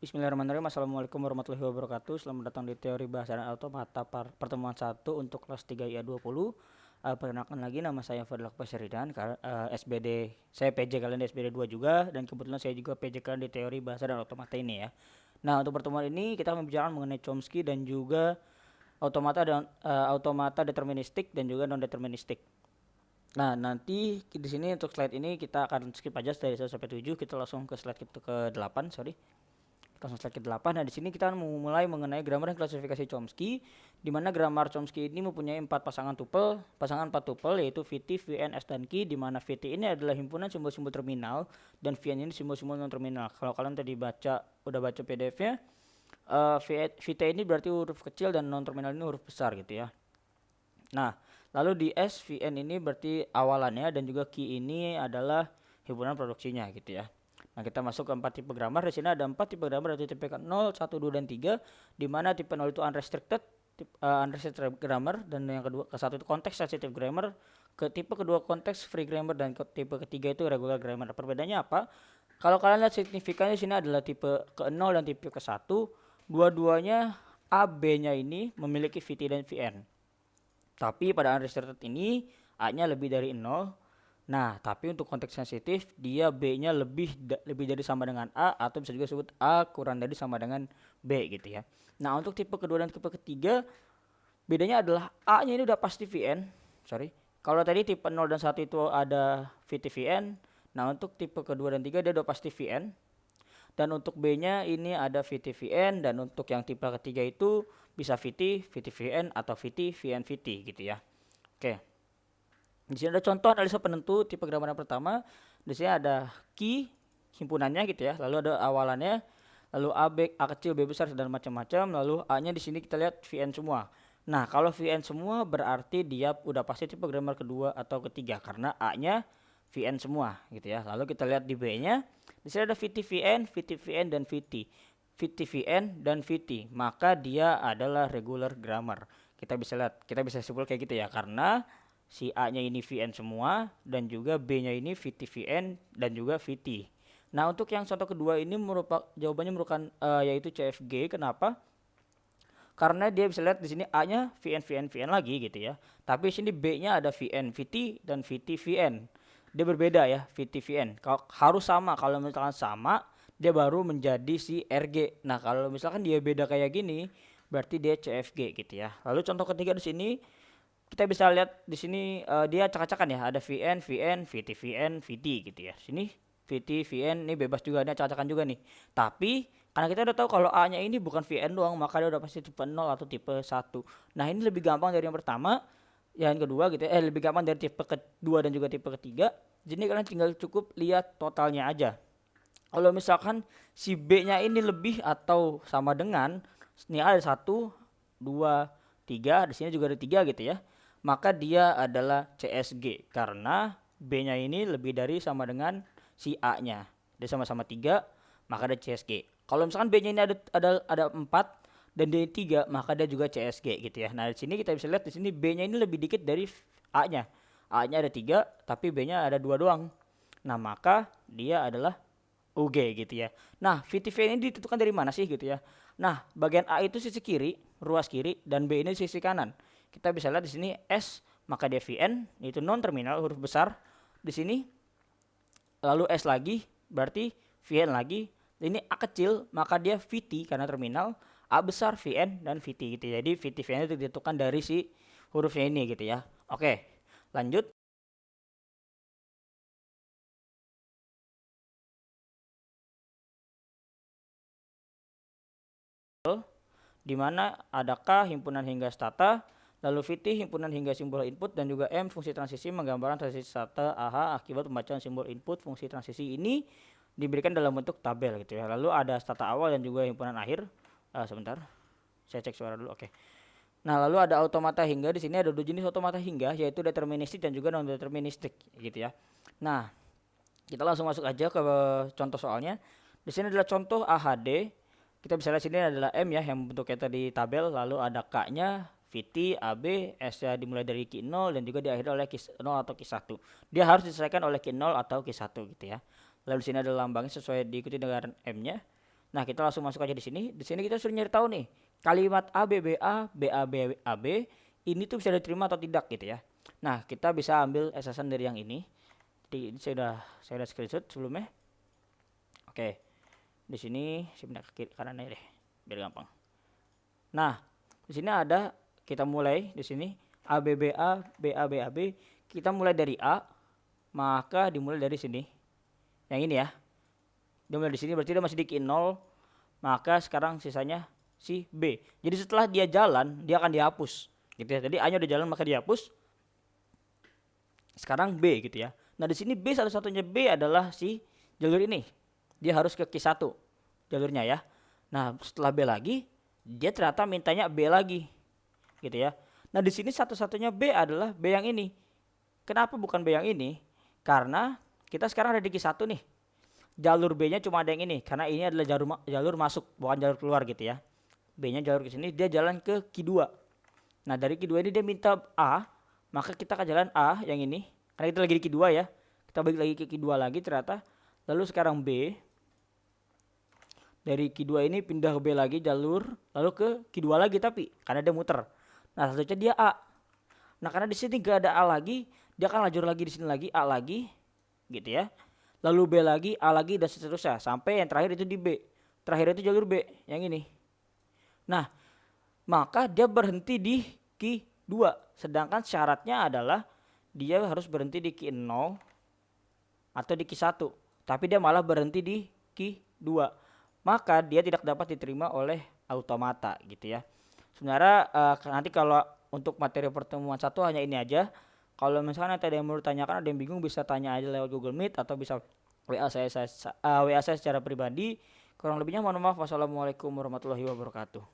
Bismillahirrahmanirrahim. Assalamualaikum warahmatullahi wabarakatuh. Selamat datang di teori bahasa dan automata pertemuan 1 untuk kelas 3 IA20. Perkenalkan lagi, nama saya Fadil Akbasharidan, SBD saya PJ kalian di SBD 2 juga, dan kebetulan saya juga PJ kalian di teori bahasa dan automata ini ya. Nah, untuk pertemuan ini kita membicarakan mengenai Chomsky dan juga automata deterministik dan juga non deterministik. Nah, nanti di sini untuk slide ini kita akan skip aja dari 1 sampai 7. Kita langsung ke slide ke-8, langsung slide ke-8. Nah, di sini kita mulai mengenai grammar dan klasifikasi Chomsky, di mana grammar Chomsky ini mempunyai 4 pasangan 4 tupel, yaitu VT, VN, S, dan Q, di mana VT ini adalah himpunan simbol-simbol terminal dan VN ini simbol-simbol non terminal. Kalau kalian tadi udah baca PDF-nya, VT ini berarti huruf kecil dan non terminal ini huruf besar gitu ya. Nah, lalu di S, VN ini berarti awalannya, dan juga Q ini adalah himpunan produksinya gitu ya. Nah, kita masuk ke 4 tipe grammar. Di sini ada 4 tipe grammar, yaitu tipe 0, 1, 2, dan 3, di mana tipe 0 itu unrestricted grammar, dan yang kedua ke-1 itu context sensitive grammar, ke tipe kedua context free grammar, dan ke tipe ketiga itu regular grammar. Perbedaannya apa? Kalau kalian lihat signifikannya di sini adalah tipe ke-0 dan tipe ke-1, dua-duanya A, B-nya ini memiliki VT dan VN. Tapi pada unrestricted ini A-nya lebih dari 0. Nah, tapi untuk konteks sensitif dia B-nya lebih dari sama dengan A, atau bisa juga disebut A kurang dari sama dengan B gitu ya. Nah, untuk tipe kedua dan tipe ketiga bedanya adalah A-nya ini udah pasti VN. Kalau tadi tipe 0 dan 1 itu ada VT VN. Nah, untuk tipe kedua dan 3 dia udah pasti VN. Dan untuk B-nya ini ada VT VN, dan untuk yang tipe ketiga itu bisa VT VN, atau VT VN VT gitu ya. Oke. Di sini ada contoh analisa penentu tipe grammar yang pertama. Di sini ada key himpunannya gitu ya. Lalu ada awalannya, lalu A kecil, B besar, dan macam-macam. Lalu A-nya di sini kita lihat VN semua. Nah, kalau VN semua berarti dia udah pasti tipe grammar kedua atau ketiga, karena A-nya VN semua gitu ya. Lalu kita lihat di B-nya. Di sini ada VT VN, dan VT VN dan VT. Maka dia adalah regular grammar. Kita bisa simpul kayak gitu ya, karena si A-nya ini VN semua, dan juga B-nya ini VT VN dan juga VT. Nah, untuk yang contoh kedua ini jawabannya merupakan yaitu CFG. Kenapa? Karena dia bisa lihat di sini A-nya VN lagi gitu ya. Tapi di sini B-nya ada VN VT dan VT VN. Dia berbeda ya, VT VN. Harus sama. Kalau misalkan sama, dia baru menjadi si RG. Nah, kalau misalkan dia beda kayak gini, berarti dia CFG gitu ya. Lalu contoh ketiga di sini kita bisa lihat di sini dia acak-acakan ya, ada VN, VT gitu ya. Sini VT, VN ini bebas juga, ada acak-acakan juga nih. Tapi karena kita udah tahu kalau A-nya ini bukan VN doang, maka dia udah pasti tipe 0 atau tipe 1. Nah, ini lebih gampang dari yang pertama, yang kedua gitu ya. Lebih gampang dari tipe kedua dan juga tipe ketiga. Jadi kalian tinggal cukup lihat totalnya aja. Kalau misalkan si B-nya ini lebih atau sama dengan, ini ada 1, 2, 3, di sini juga ada 3 gitu ya, maka dia adalah CSG karena B-nya ini lebih dari sama dengan si A-nya. Dia sama-sama 3, maka ada CSG. Kalau misalkan B-nya ini ada 4 dan D 3, maka dia juga CSG gitu ya. Nah, di sini kita bisa lihat di sini B-nya ini lebih dikit dari A-nya. A-nya ada 3, tapi B-nya ada 2 doang. Nah, maka dia adalah UG gitu ya. Nah, VTV ini ditentukan dari mana sih gitu ya. Nah, bagian A itu sisi kiri, ruas kiri, dan B ini sisi kanan. Kita bisa lihat di sini S, maka dia VN, yaitu non terminal huruf besar di sini. Lalu S lagi, berarti VN lagi. Ini A kecil, maka dia VT karena terminal. A besar VN dan VT gitu. Jadi VT VN itu ditentukan dari si hurufnya ini gitu ya. Oke, lanjut. Di mana adakah himpunan hingga stata, lalu VT himpunan hingga simbol input, dan juga M fungsi transisi menggambarkan transisi stata AH akibat pembacaan simbol input. Fungsi transisi ini diberikan dalam bentuk tabel gitu ya. Lalu ada stata awal dan juga himpunan akhir. Sebentar, saya cek suara dulu. Oke. Nah, lalu ada automata hingga. Di sini ada 2 jenis automata hingga, yaitu deterministik dan juga non deterministik gitu ya. Nah, kita langsung masuk aja ke contoh soalnya. Di sini adalah contoh AHD. Kita bisa lihat sini adalah M ya, yang bentuknya tadi tabel, lalu ada K-nya, VT, AB, S-nya dimulai dari Q0 dan juga diakhiri oleh Q0 atau Q1. Dia harus diselesaikan oleh Q0 atau Q1 gitu ya. Lalu di sini ada lambangnya sesuai diikuti dengan M-nya. Nah, kita langsung masuk aja di sini. Di sini kita suruh nyari tahu nih, kalimat ABBA, BABAB ini tuh bisa diterima atau tidak gitu ya. Nah, kita bisa ambil esasan dari yang ini. Jadi saya udah screenshot sebelumnya. Oke. Di sini saya pindah ke kiri kanan aja deh, biar gampang. Nah, di sini ada, kita mulai di sini ABBA, BABAB, kita mulai dari A, maka dimulai dari sini. Yang ini ya. Dia mulai di sini berarti dia masih di Q0, maka sekarang sisanya si B. Jadi setelah dia jalan, dia akan dihapus gitu ya. Jadi A-nya udah jalan maka dihapus. Sekarang B gitu ya. Nah, di sini B satu-satunya B adalah si jalur ini. Dia harus ke Q1 jalurnya ya. Nah, setelah B lagi, dia ternyata mintanya B lagi. Gitu ya. Nah, di sini satu-satunya B adalah B yang ini. Kenapa bukan B yang ini? Karena kita sekarang ada di Q1 nih. Jalur B-nya cuma ada yang ini, karena ini adalah jalur masuk, bukan jalur keluar gitu ya. B-nya jalur ke sini, dia jalan ke Q2. Nah, dari Q2 ini dia minta A, maka kita akan jalan A yang ini, karena kita lagi di Q2 ya. Kita balik lagi ke Q2 lagi ternyata. Lalu sekarang B, dari Q2 ini pindah ke B lagi jalur, lalu ke Q2 lagi tapi, karena dia muter. Nah, selanjutnya dia A. Nah, karena di sini gak ada A lagi, dia akan lajur lagi di sini lagi, A lagi, gitu ya. Lalu B lagi, A lagi, dan seterusnya. Sampai yang terakhir itu di B. Terakhir itu jalur B, yang ini. Nah, maka dia berhenti di Q2. Sedangkan syaratnya adalah dia harus berhenti di Q0 atau di Q1. Tapi dia malah berhenti di Q2. Maka dia tidak dapat diterima oleh automata gitu ya. Sebenarnya nanti kalau untuk materi pertemuan 1 hanya ini aja. Kalau misalkan nanti ada yang mau tanyakan, ada yang bingung, bisa tanya aja lewat Google Meet atau bisa WA saya secara pribadi. Kurang lebihnya mohon maaf. Wassalamualaikum warahmatullahi wabarakatuh.